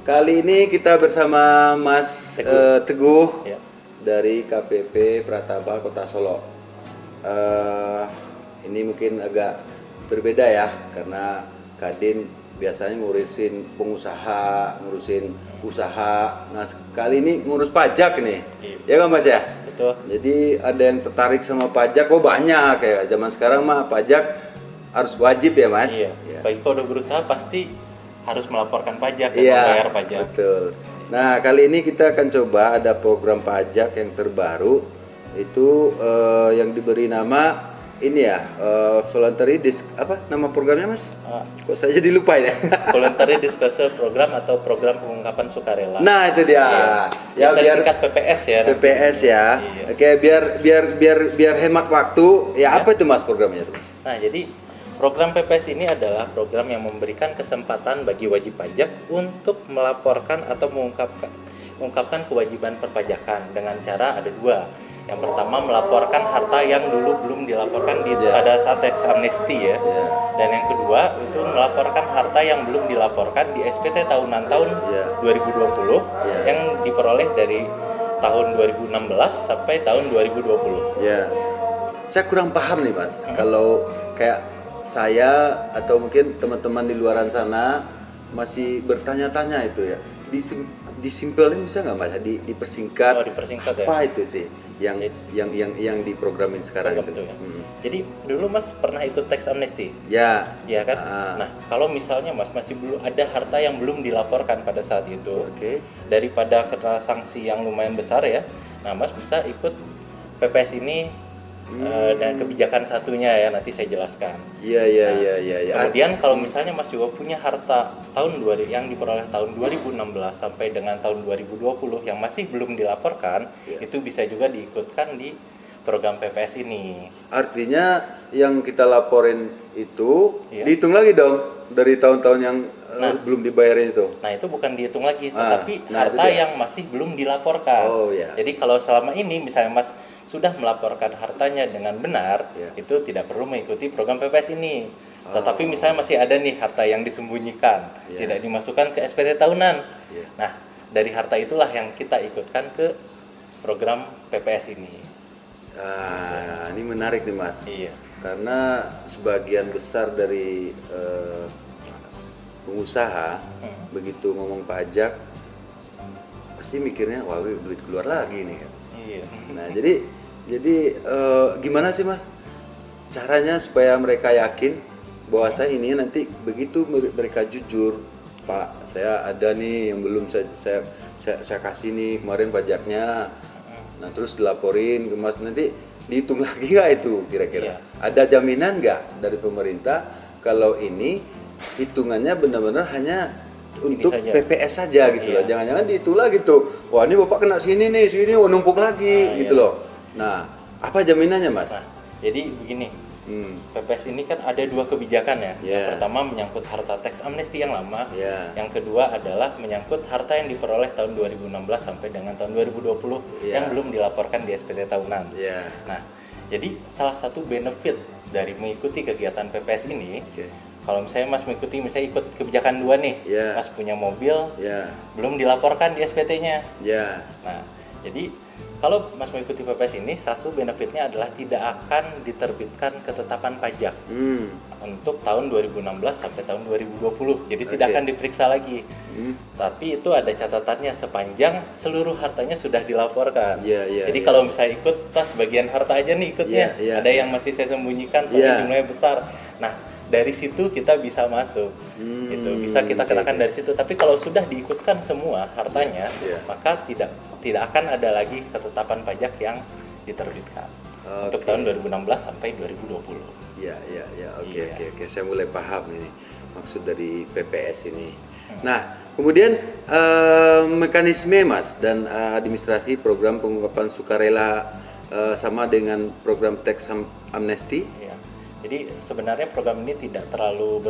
Kali ini kita bersama Mas Teguh Ya. dari KPP Prataba Kota Solo. Ini mungkin agak berbeda ya, karena Kadin biasanya ngurusin pengusaha, ngurusin usaha. Nah, kali ini ngurus pajak nih, ya kan Mas ya? Betul. Jadi ada yang tertarik sama pajak, banyak ya. Zaman sekarang mah pajak harus wajib ya Mas? Iya. Ya. Bagi kalau udah berusaha pasti harus melaporkan pajak dan Iya, membayar pajak. betul. Nah, kali ini kita akan coba ada program pajak yang terbaru, itu yang diberi nama ini ya, voluntary apa nama programnya Mas? Kok saya jadi lupa ya? Voluntary Disclosure Program atau program pengungkapan sukarela. Nah, itu dia. Ya, biar singkat PPS ya. PPS ya. Iya. Oke, biar hemat waktu. Ya, apa itu Mas programnya itu Mas? Nah, jadi program PPS ini adalah program yang memberikan kesempatan bagi wajib pajak untuk melaporkan atau mengungkapkan kewajiban perpajakan dengan cara ada dua. Yang pertama, melaporkan harta yang dulu belum dilaporkan pada saat tax amnesty ya. Dan yang kedua, itu melaporkan harta yang belum dilaporkan di SPT tahunan tahun 2020 yang diperoleh dari tahun 2016 sampai tahun 2020. Ya. Saya kurang paham nih Mas. Kalau kayak saya atau mungkin teman-teman di luaran sana masih bertanya-tanya itu ya. Disimpelin bisa nggak Mas? Dipersingkat. Dipersingkat apa ya. itu sih yang diprogramin sekarang itu? Ya. Jadi dulu Mas pernah ikut tax amnesty? Ya. Ya kan? Nah, kalau misalnya Mas masih belum ada harta yang belum dilaporkan pada saat itu, daripada kena sanksi yang lumayan besar ya, nah Mas bisa ikut PPS ini. Dan kebijakan satunya ya nanti saya jelaskan. Iya. Kemudian kalau misalnya Mas juga punya harta yang diperoleh tahun 2016 sampai dengan tahun 2020 yang masih belum dilaporkan, itu bisa juga diikutkan di program PPS ini. Artinya yang kita laporin itu dihitung lagi dong dari tahun-tahun yang belum dibayarin itu. Nah, itu bukan dihitung lagi, tetapi harta yang masih belum dilaporkan. Jadi kalau selama ini misalnya Mas sudah melaporkan hartanya dengan benar, itu tidak perlu mengikuti program PPS ini. Tetapi misalnya masih ada nih harta yang disembunyikan, tidak dimasukkan ke SPT tahunan. Nah, dari harta itulah yang kita ikutkan ke program PPS ini. Ini menarik nih Mas. Iya. Karena sebagian besar dari pengusaha begitu ngomong pajak pasti mikirnya wah duit keluar lagi nih kan. Iya. Nah, jadi gimana sih Mas caranya supaya mereka yakin bahwa saya ini nanti begitu mereka jujur, Pak, saya ada nih yang belum saya kasih nih kemarin pajaknya. Nah, terus dilaporin ke Mas, nanti dihitung lagi nggak itu kira-kira? Ada jaminan nggak dari pemerintah kalau ini hitungannya benar-benar hanya untuk PPS saja gitu loh. Jangan-jangan dihitung lagi tuh. Wah, ini Bapak kena segini numpuk lagi gitu loh. Nah, apa jaminannya Mas? Nah, jadi begini, PPS ini kan ada dua kebijakan ya. Yang pertama menyangkut harta tax amnesty yang lama. Yang kedua adalah menyangkut harta yang diperoleh tahun 2016 sampai dengan tahun 2020 yang belum dilaporkan di SPT tahunan. Nah, jadi salah satu benefit dari mengikuti kegiatan PPS ini, kalau misalnya Mas mengikuti, misalnya ikut kebijakan 2 nih, Mas punya mobil, belum dilaporkan di SPT-nya. Nah, jadi kalau Mas mengikuti PPS ini, satu benefitnya adalah tidak akan diterbitkan ketetapan pajak untuk tahun 2016 sampai tahun 2020. Jadi tidak akan diperiksa lagi. Tapi itu ada catatannya sepanjang seluruh hartanya sudah dilaporkan. Jadi kalau misalnya ikut, sebagian harta aja nih ikutnya. Ada yang masih saya sembunyikan, soalnya jumlahnya besar. Nah, dari situ kita bisa masuk, gitu. Bisa kita kenakan dari situ. Tapi kalau sudah diikutkan semua hartanya, maka tidak akan ada lagi ketetapan pajak yang diterbitkan untuk tahun 2016 sampai 2020. Oke. Saya mulai paham ini maksud dari PPS ini. Nah, kemudian mekanisme Mas dan administrasi program pengungkapan sukarela sama dengan program tax amnesty. Jadi sebenarnya program ini tidak terlalu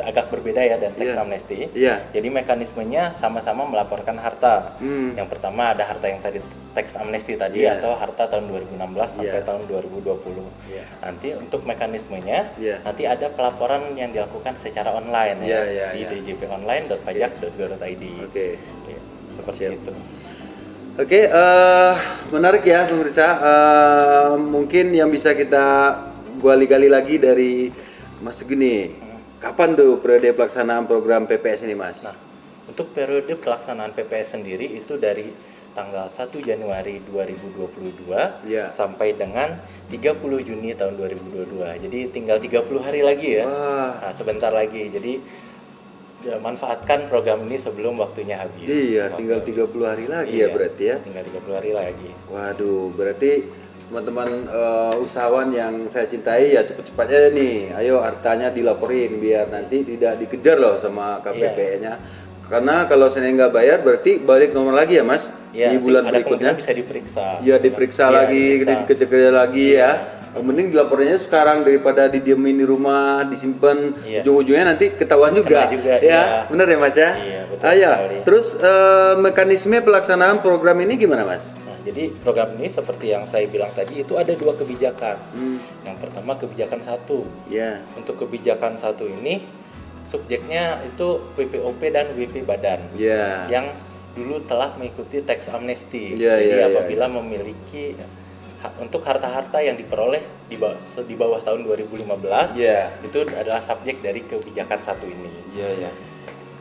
agak berbeda ya dan tax amnesty. Jadi mekanismenya sama-sama melaporkan harta. Yang pertama ada harta yang tadi tax amnesty tadi atau harta tahun 2016 sampai tahun 2020. Nanti untuk mekanismenya nanti ada pelaporan yang dilakukan secara online di djponline.pajak.go.id. Seperti itu. Menarik ya pemirsa. Mungkin yang bisa kita gali-gali lagi dari Mas gini, kapan tuh periode pelaksanaan program PPS ini, Mas? Nah, untuk periode pelaksanaan PPS sendiri itu dari tanggal 1 Januari 2022 sampai dengan 30 Juni tahun 2022. Jadi tinggal 30 hari lagi ya. Nah, sebentar lagi. Jadi manfaatkan program ini sebelum waktunya habis. Iya, tinggal 30 hari lagi ya berarti ya. Tinggal 30 hari lagi. Waduh, berarti teman-teman usahawan yang saya cintai ya cepet-cepatnya nih. Ayo hartanya dilaporin biar nanti tidak dikejar loh sama KPPN-nya. Karena kalau saya nggak bayar berarti balik nomor lagi ya, Mas? Di bulan berikutnya bisa diperiksa. Iya, diperiksa lagi, dikejar lagi ya. Mending dilaporinnya sekarang daripada didiemin di rumah, disimpan, ujung-ujungnya nanti ketahuan juga. Ya, benar ya, Mas ya? Iya, betul sekali. Terus mekanisme pelaksanaan program ini gimana, Mas? Nah, jadi program ini seperti yang saya bilang tadi itu ada 2 kebijakan. Yang pertama kebijakan 1. Untuk kebijakan 1 ini subjeknya itu WPOP dan WP Badan yang dulu telah mengikuti tax amnesty. Jadi apabila memiliki untuk harta-harta yang diperoleh di bawah tahun 2015 itu adalah subjek dari kebijakan 1 ini.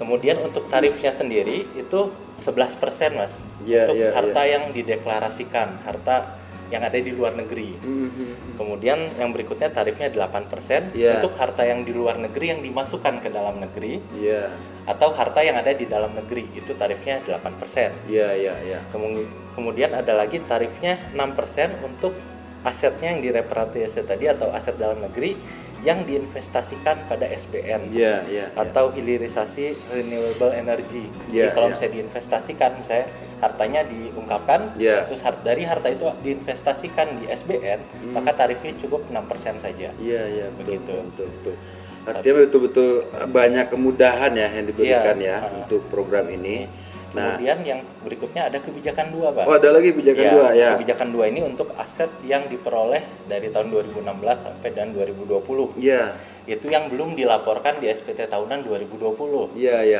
Kemudian untuk tarifnya sendiri itu 11%, Mas. Untuk harta yang dideklarasikan, harta yang ada di luar negeri. Kemudian yang berikutnya tarifnya 8% untuk harta yang di luar negeri yang dimasukkan ke dalam negeri. Atau harta yang ada di dalam negeri itu tarifnya 8%. Kemudian ada lagi tarifnya 6% untuk asetnya yang direpatriasi tadi atau aset dalam negeri yang diinvestasikan pada SBN atau hilirisasi renewable energy. Jadi kalau misalnya diinvestasikan, misalnya hartanya diungkapkan, terus dari harta itu diinvestasikan di SBN, maka tarifnya cukup 6% saja. Betul. Artinya betul-betul banyak kemudahan ya yang diberikan untuk program ini. Kemudian yang berikutnya ada kebijakan 2, Pak. Oh, ada lagi kebijakan 2 ya. Kebijakan 2 ini untuk aset yang diperoleh dari tahun 2016 sampai dan 2020. Itu yang belum dilaporkan di SPT tahunan 2020.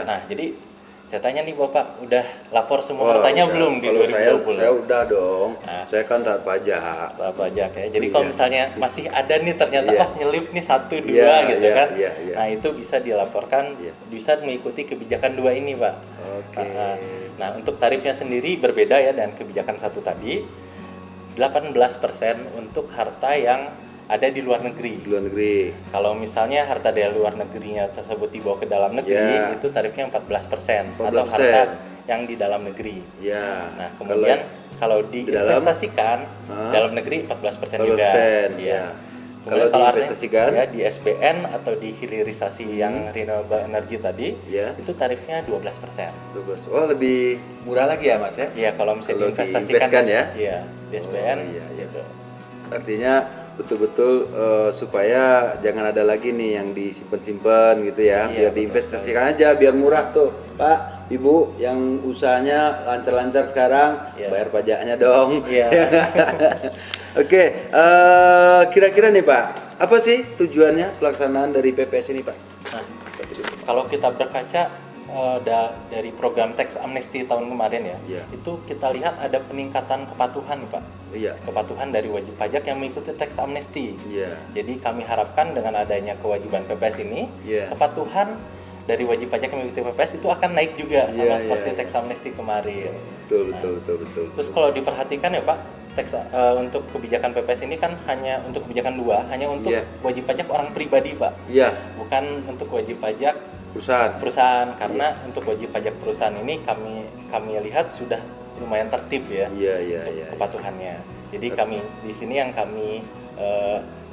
Nah, jadi saya tanya nih Bapak, udah lapor semua hartanya belum di 2020? Saya udah dong. Saya kan taat pajak. Taat pajak ya. Jadi kalau misalnya masih ada nih ternyata nyelip nih 1, 2 gitu kan. Nah, itu bisa dilaporkan, bisa mengikuti kebijakan 2 ini, Pak. Nah, untuk tarifnya sendiri berbeda ya dengan kebijakan 1 tadi. 18% untuk harta yang ada di luar negeri. Kalau misalnya harta dari luar negerinya tersebut dibawa ke dalam negeri, itu tarifnya 14%. Atau harta yang di dalam negeri. Nah, kemudian kalau diinvestasikan dalam negeri 14% juga. Kemudian kalau diinvestasikan di SBN atau di hilirisasi yang renewable energy tadi, itu tarifnya 12%. Oh, lebih murah lagi ya, Mas ya? Iya, kalau misalnya diinvestasikan di SBN gitu. Artinya betul-betul supaya jangan ada lagi nih yang disimpan-simpan gitu ya, biar diinvestasikan aja biar murah tuh, Pak, Ibu yang usahanya lancar-lancar sekarang, bayar pajaknya dong. Oke, kira-kira nih Pak, apa sih tujuannya pelaksanaan dari PPS ini Pak? Nah, kalau kita berkaca dari program tax amnesty tahun kemarin itu kita lihat ada peningkatan kepatuhan Pak. Kepatuhan dari wajib pajak yang mengikuti tax amnesty. Jadi kami harapkan dengan adanya kewajiban PPS ini, kepatuhan dari wajib pajak yang mengikuti PPS itu akan naik juga sama seperti tax amnesty kemarin. Betul. Terus kalau diperhatikan ya Pak, untuk kebijakan PPS ini kan hanya untuk kebijakan 2, hanya untuk wajib pajak orang pribadi Pak. Bukan untuk wajib pajak perusahaan karena untuk wajib pajak perusahaan ini kami lihat sudah lumayan tertib ya untuk kepatuhannya. Jadi kami di sini yang kami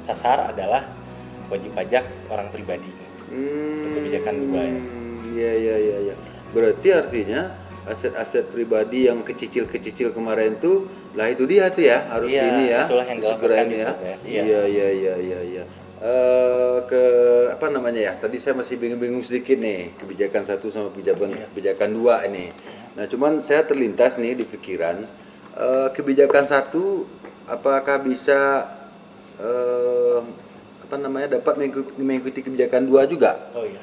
sasar adalah wajib pajak orang pribadi untuk kebijakan 2 ya. Berarti artinya aset-aset pribadi yang kecil-kecil kemarin tuh lah itu dia tuh ya harus ini ya segera ini ya. Iya. Apa namanya ya? Tadi saya masih bingung-bingung sedikit nih kebijakan 1 sama kebijakan 2 ini. Nah, cuman saya terlintas nih di pikiran kebijakan satu apakah bisa dapat mengikuti kebijakan dua juga? Oh iya.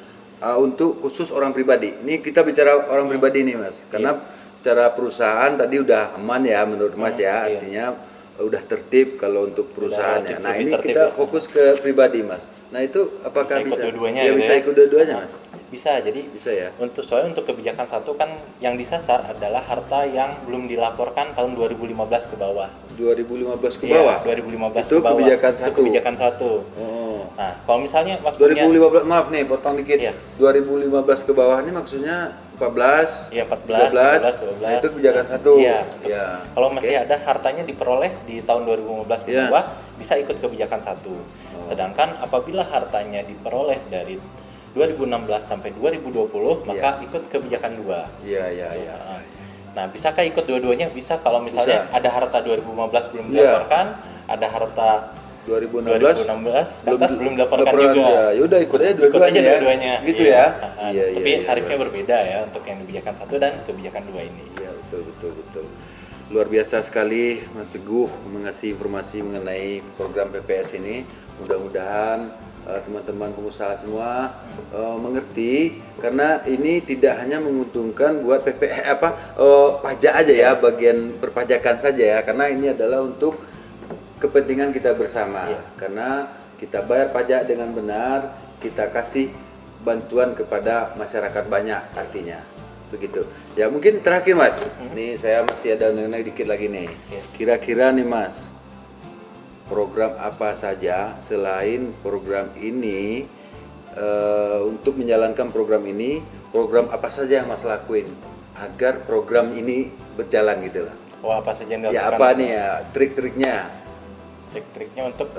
Untuk khusus orang pribadi. Ini kita bicara orang pribadi nih Mas, karena secara perusahaan tadi udah aman ya menurut Mas ya, artinya udah tertib kalau untuk perusahaannya. Nah ini kita fokus ke pribadi Mas. Nah itu apakah bisa? Ya bisa ikut dua-duanya Mas. Bisa, jadi bisa ya. Untuk kebijakan satu kan yang disasar adalah harta yang belum dilaporkan tahun 2015 ke bawah. 2015 ke bawah. Iya, 2015 itu ke bawah. Kebijakan satu. Itu kebijakan satu. Oh. Nah, kalau misalnya Mas 2015 maaf nih, potong dikit. Iya. 2015 ke bawah ini maksudnya 14, iya 14, 13, 12. Nah, itu kebijakan satu. Iya. Ya. Kalau masih ada hartanya diperoleh di tahun 2015 ke bawah, bisa ikut kebijakan satu. Sedangkan apabila hartanya diperoleh dari 2016 sampai 2020 maka ikut kebijakan 2. Iya. Nah, bisakah ikut dua-duanya? Bisa kalau misalnya ada harta 2015 belum dilaporkan, ada harta 2016 belum dilaporkan juga. Ya udah ikut aja dua-duanya ya. Gitu ya. Tapi tarifnya berbeda ya untuk yang kebijakan 1 dan kebijakan 2 ini. Iya, betul. Luar biasa sekali Mas Teguh mengasih informasi mengenai program PPS ini. Mudah-mudahan teman-teman pengusaha semua mengerti, karena ini tidak hanya menguntungkan buat pajak aja ya, bagian perpajakan saja ya, karena ini adalah untuk kepentingan kita bersama. Karena kita bayar pajak dengan benar, kita kasih bantuan kepada masyarakat banyak artinya. Begitu. Ya mungkin terakhir Mas, nih saya masih ada nanya dikit lagi nih. Kira-kira nih Mas, program apa saja selain program ini, untuk menjalankan program ini, program apa saja yang Mas lakuin agar program ini berjalan gitu lah? Oh, apa saja yang dilakukan? Ya apa nih ya trik-triknya? Trik-triknya untuk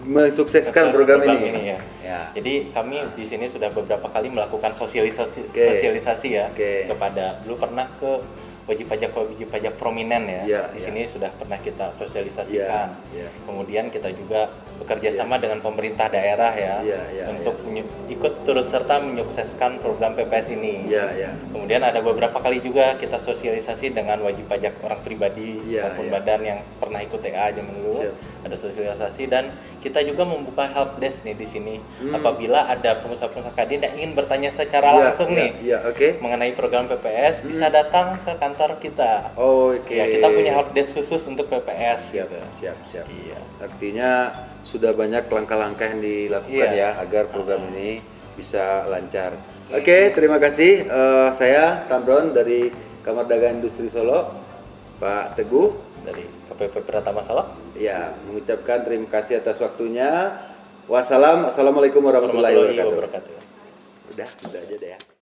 mensukseskan program ini ya. Jadi kami di sini sudah beberapa kali melakukan sosialisasi ya kepada, dulu pernah ke wajib pajak prominen ya. Di sini sudah pernah kita sosialisasikan. Kemudian kita juga bekerja sama dengan pemerintah daerah untuk ikut turut serta menyukseskan program PPS ini. Kemudian ada beberapa kali juga kita sosialisasi dengan wajib pajak orang pribadi maupun badan yang pernah ikut TA zaman dulu. Ada sosialisasi dan kita juga membuka help desk nih di sini. Apabila ada pengusaha-pengusaha Kadin yang ingin bertanya secara langsung mengenai program PPS, bisa datang ke kantor kita. Kita punya help desk khusus untuk PPS. Siap. Artinya sudah banyak langkah-langkah yang dilakukan agar program ini bisa lancar. Terima kasih. Saya Tamron dari Kamar Dagang Industri Solo, Pak Teguh dari KPP Pratama Solo. Mengucapkan terima kasih atas waktunya. Assalamualaikum warahmatullahi wabarakatuh. Udah aja deh ya.